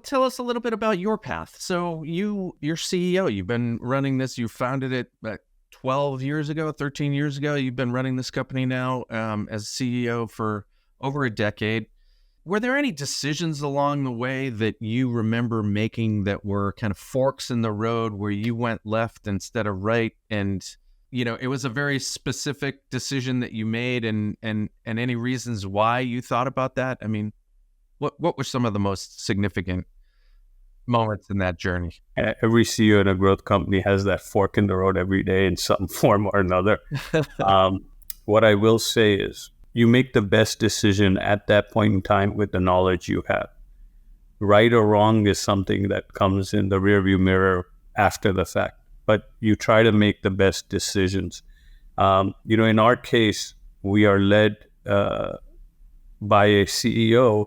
Tell us a little bit about your path. So you're CEO. You've been running this. You founded it 12 years ago, 13 years ago. You've been running this company now as CEO for over a decade. Were there any decisions along the way that you remember making that were kind of forks in the road where you went left instead of right? And, it was a very specific decision that you made, and any reasons why you thought about that? I mean, what were some of the most significant moments in that journey? Every CEO in a growth company has that fork in the road every day in some form or another. What I will say is you make the best decision at that point in time with the knowledge you have. Right or wrong is something that comes in the rearview mirror after the fact, but you try to make the best decisions. In our case, we are led by a CEO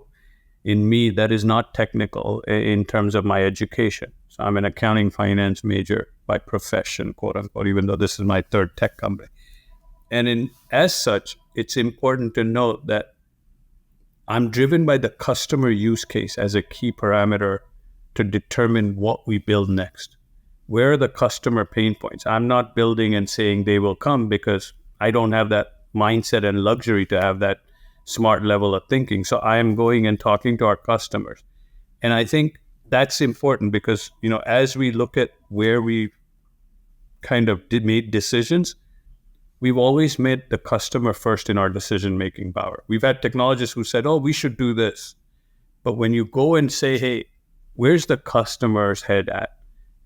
in me that is not technical in terms of my education. So I'm an accounting finance major by profession, quote unquote, even though this is my third tech company. And as such, it's important to note that I'm driven by the customer use case as a key parameter to determine what we build next. Where are the customer pain points? I'm not building and saying they will come because I don't have that mindset and luxury to have that smart level of thinking. So I am going and talking to our customers. And I think that's important because, as we look at where we kind of made decisions, we've always made the customer first in our decision-making power. We've had technologists who said, oh, we should do this. But when you go and say, hey, where's the customer's head at?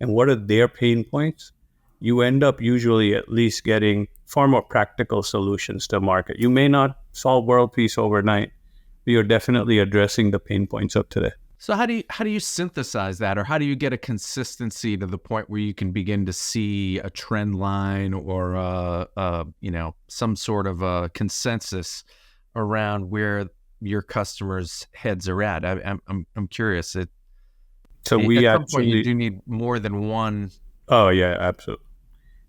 And what are their pain points? You end up usually at least getting far more practical solutions to market. You may not solve world peace overnight, but you're definitely addressing the pain points of today. So how do you synthesize that, or how do you get a consistency to the point where you can begin to see a trend line or some sort of a consensus around where your customers' heads are at? I'm curious. So at some point you do need more than one. Oh yeah, absolutely.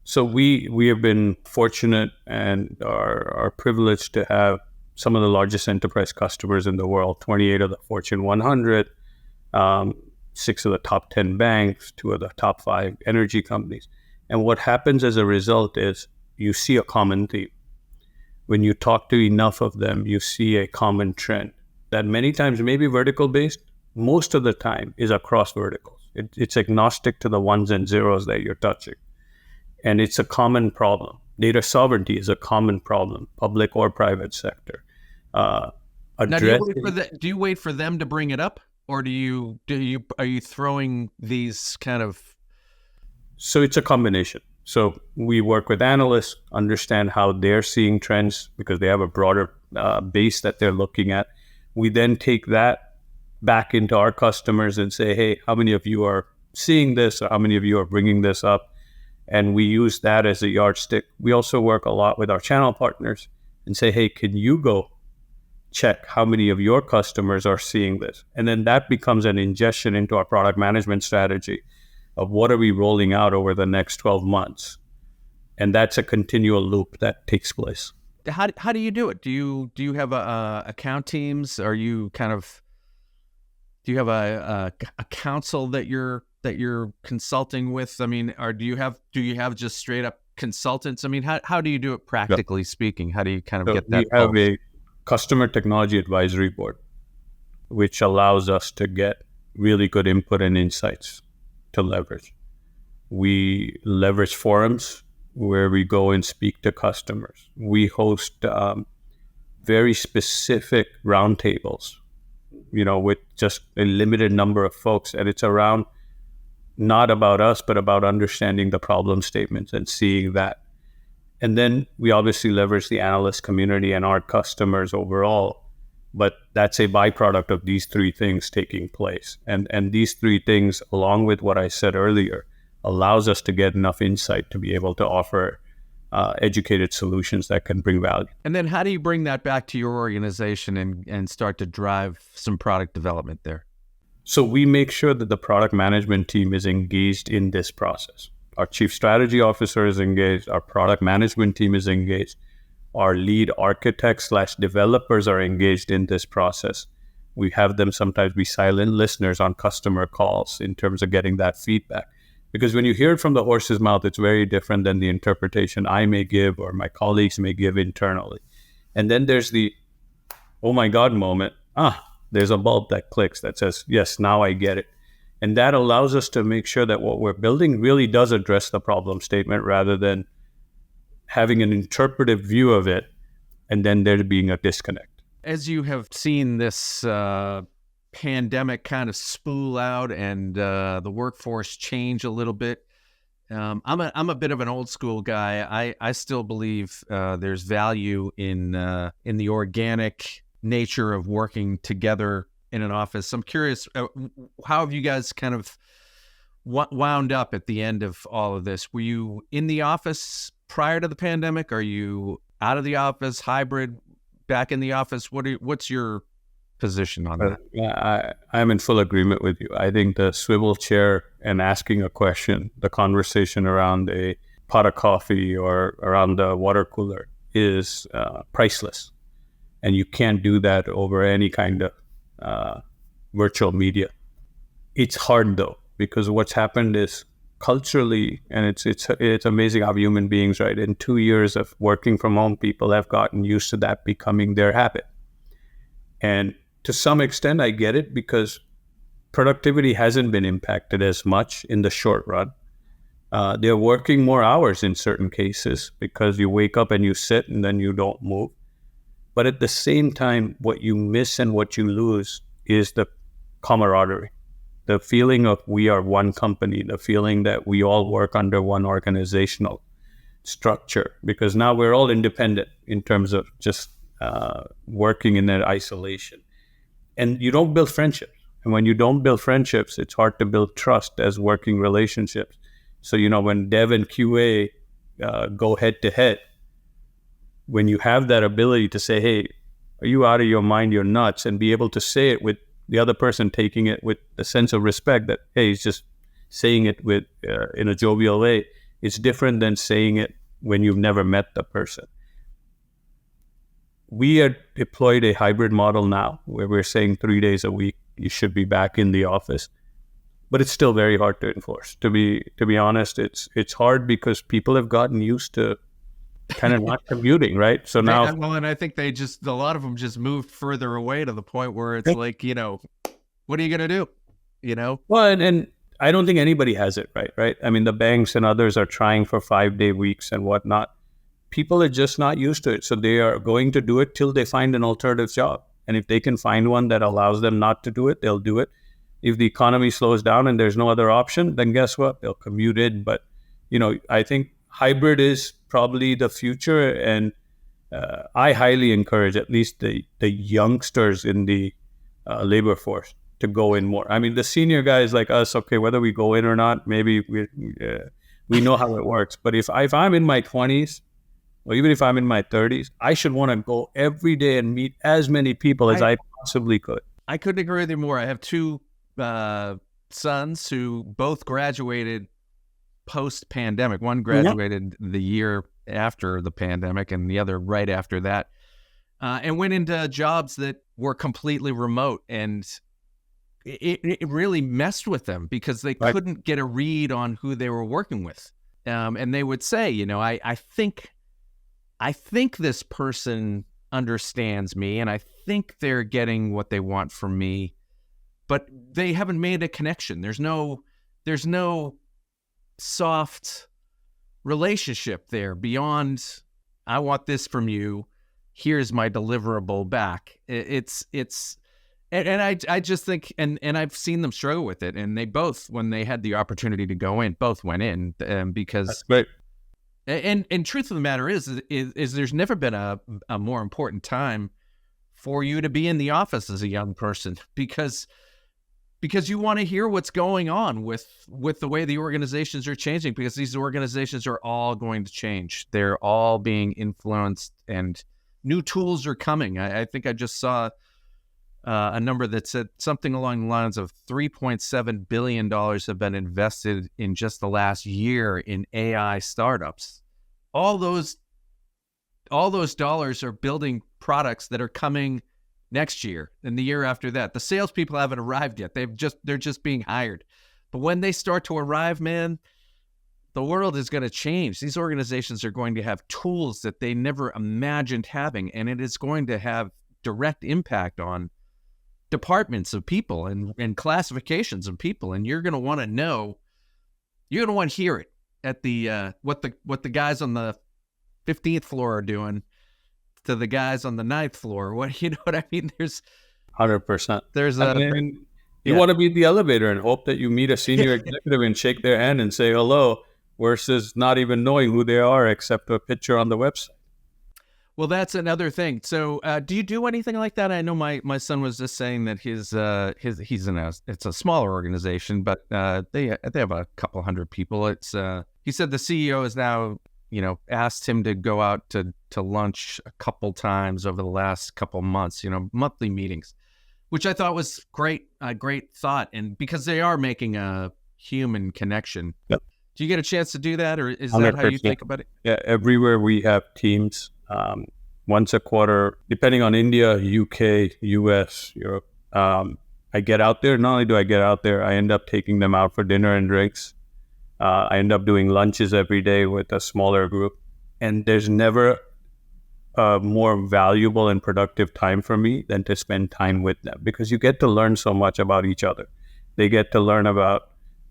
So we have been fortunate and are privileged to have some of the largest enterprise customers in the world, 28 of the Fortune 100, 6 of the top 10 banks, 2 of the top 5 energy companies. And what happens as a result is you see a common theme. When you talk to enough of them, you see a common trend that many times may be vertical based, most of the time is across verticals. It's agnostic to the ones and zeros that you're touching. And it's a common problem. Data sovereignty is a common problem, public or private sector. Now, do you wait for them to bring it up, or are you throwing these kind of? So it's a combination. So we work with analysts, understand how they're seeing trends because they have a broader base that they're looking at. We then take that back into our customers and say, hey, how many of you are seeing this, or how many of you are bringing this up? And we use that as a yardstick. We also work a lot with our channel partners and say, hey, can you go check how many of your customers are seeing this? And then that becomes an ingestion into our product management strategy of what are we rolling out over the next 12 months. And that's a continual loop that takes place. How do you do it? Do you have account teams? Are you do you have a council that you're consulting with? I mean, or do you have just straight up consultants? I mean, how do you do it practically speaking? How do you kind of get that? We have a customer technology advisory board, which allows us to get really good input and insights to leverage. We leverage forums where we go and speak to customers. We host very specific roundtables, with just a limited number of folks. And it's around not about us, but about understanding the problem statements and seeing that. And then we obviously leverage the analyst community and our customers overall. But that's a byproduct of these three things taking place. And these three things, along with what I said earlier, allows us to get enough insight to be able to offer educated solutions that can bring value. And then how do you bring that back to your organization and start to drive some product development there? So we make sure that the product management team is engaged in this process. Our chief strategy officer is engaged. Our product management team is engaged. Our lead architects / developers are engaged in this process. We have them sometimes be silent listeners on customer calls in terms of getting that feedback. Because when you hear it from the horse's mouth, it's very different than the interpretation I may give or my colleagues may give internally. And then there's the, oh my God moment. There's a bulb that clicks that says, yes, now I get it. And that allows us to make sure that what we're building really does address the problem statement rather than having an interpretive view of it and then there being a disconnect. As you have seen this pandemic kind of spool out and the workforce change a little bit, I'm a bit of an old school guy. I still believe there's value in the organic nature of working together in an office. I'm curious, how have you guys kind of wound up at the end of all of this? Were you in the office prior to the pandemic? Are you out of the office, hybrid, back in the office? What's your position on that? I'm in full agreement with you. I think the swivel chair and asking a question, the conversation around a pot of coffee or around the water cooler is priceless. And you can't do that over any kind of virtual media. It's hard though, because what's happened is culturally, and it's amazing how human beings, right? In 2 years of working from home, people have gotten used to that becoming their habit. And to some extent, I get it because productivity hasn't been impacted as much in the short run. They're working more hours in certain cases because you wake up and you sit and then you don't move. But at the same time, what you miss and what you lose is the camaraderie, the feeling of we are one company, the feeling that we all work under one organizational structure, because now we're all independent in terms of just working in that isolation. And you don't build friendships. And when you don't build friendships, it's hard to build trust as working relationships. So, when Dev and QA go head to head, when you have that ability to say, hey, are you out of your mind? You're nuts. And be able to say it with the other person taking it with a sense of respect that, hey, he's just saying it with in a jovial way. It's different than saying it when you've never met the person. We have deployed a hybrid model now where we're saying 3 days a week, you should be back in the office. But it's still very hard to enforce. To be honest, it's hard because people have gotten used to kind of not commuting, right? So now, and I think a lot of them just moved further away to the point where it's like, what are you going to do? Well, and I don't think anybody has it right? I mean, the banks and others are trying for 5-day weeks and whatnot. People are just not used to it. So they are going to do it till they find an alternative job. And if they can find one that allows them not to do it, they'll do it. If the economy slows down and there's no other option, then guess what? They'll commute in. But, I think hybrid is probably the future. And I highly encourage at least the youngsters in the labor force to go in more. I mean, the senior guys like us, okay, whether we go in or not, maybe we know how it works. But if I'm in my 20s, or even if I'm in my 30s, I should want to go every day and meet as many people as I possibly could. I couldn't agree with you more. I have two sons who both graduated post-pandemic. One graduated the year after the pandemic and the other right after that, and went into jobs that were completely remote. And it really messed with them because they couldn't get a read on who they were working with. And they would say, I think this person understands me and I think they're getting what they want from me, but they haven't made a connection. There's no soft relationship there beyond, I want this from you, here's my deliverable back. And I just think, and I've seen them struggle with it, and they both, when they had the opportunity to go in, both went in because that's great. And truth of the matter is there's never been a more important time for you to be in the office as a young person because you want to hear what's going on with the way the organizations are changing, because these organizations are all going to change. They're all being influenced and new tools are coming. I think I just saw a number that said something along the lines of $3.7 billion have been invested in just the last year in AI startups. All those dollars are building products that are coming next year and the year after that. The salespeople haven't arrived yet. They're just being hired. But when they start to arrive, man, the world is going to change. These organizations are going to have tools that they never imagined having, and it is going to have direct impact on departments of people and classifications of people. And you're going to want to know, you're going to want to hear it at the what the guys on the 15th floor are doing to the guys on the 9th floor. What, you know what I mean? There's 100%. There's you want to be the elevator and hope that you meet a senior executive and shake their hand and say hello, versus not even knowing who they are except a picture on the website. Well, that's another thing. So, do you do anything like that? I know my son was just saying that he's it's a smaller organization, but they have a couple hundred people. He said the CEO has now, asked him to go out to lunch a couple times over the last couple months, monthly meetings, which I thought was great, a great thought. And because they are making a human connection. Yep. Do you get a chance to do that, or is that 100%. How you think about it? Yeah, everywhere we have teams, once a quarter, depending on India, UK, US, Europe. I get out there. Not only do I get out there, I end up taking them out for dinner and drinks. I end up doing lunches every day with a smaller group. And there's never a more valuable and productive time for me than to spend time with them, because you get to learn so much about each other. They get to learn about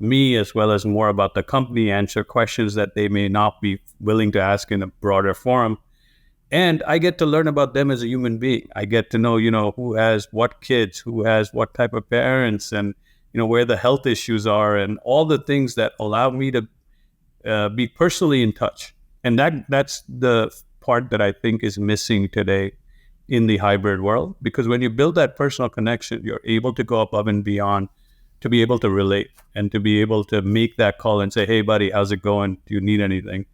me as well as more about the company, answer questions that they may not be willing to ask in a broader forum. And I get to learn about them as a human being. I get to know, who has what kids, who has what type of parents, and, where the health issues are, and all the things that allow me to be personally in touch. And that's the part that I think is missing today in the hybrid world, because when you build that personal connection, you're able to go above and beyond to be able to relate and to be able to make that call and say, hey, buddy, how's it going? Do you need anything?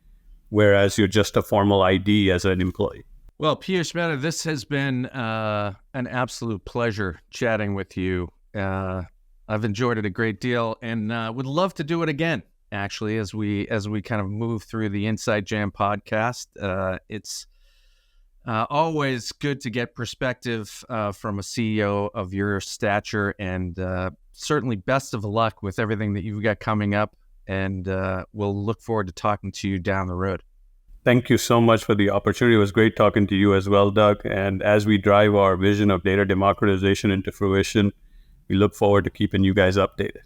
Whereas you're just a formal ID as an employee. Well, Piyush Mehta, this has been an absolute pleasure chatting with you. I've enjoyed it a great deal, and would love to do it again, actually, as we kind of move through the Inside Jam podcast. It's always good to get perspective from a CEO of your stature, and certainly best of luck with everything that you've got coming up, and we'll look forward to talking to you down the road. Thank you so much for the opportunity. It was great talking to you as well, Doug. And as we drive our vision of data democratization into fruition, we look forward to keeping you guys updated.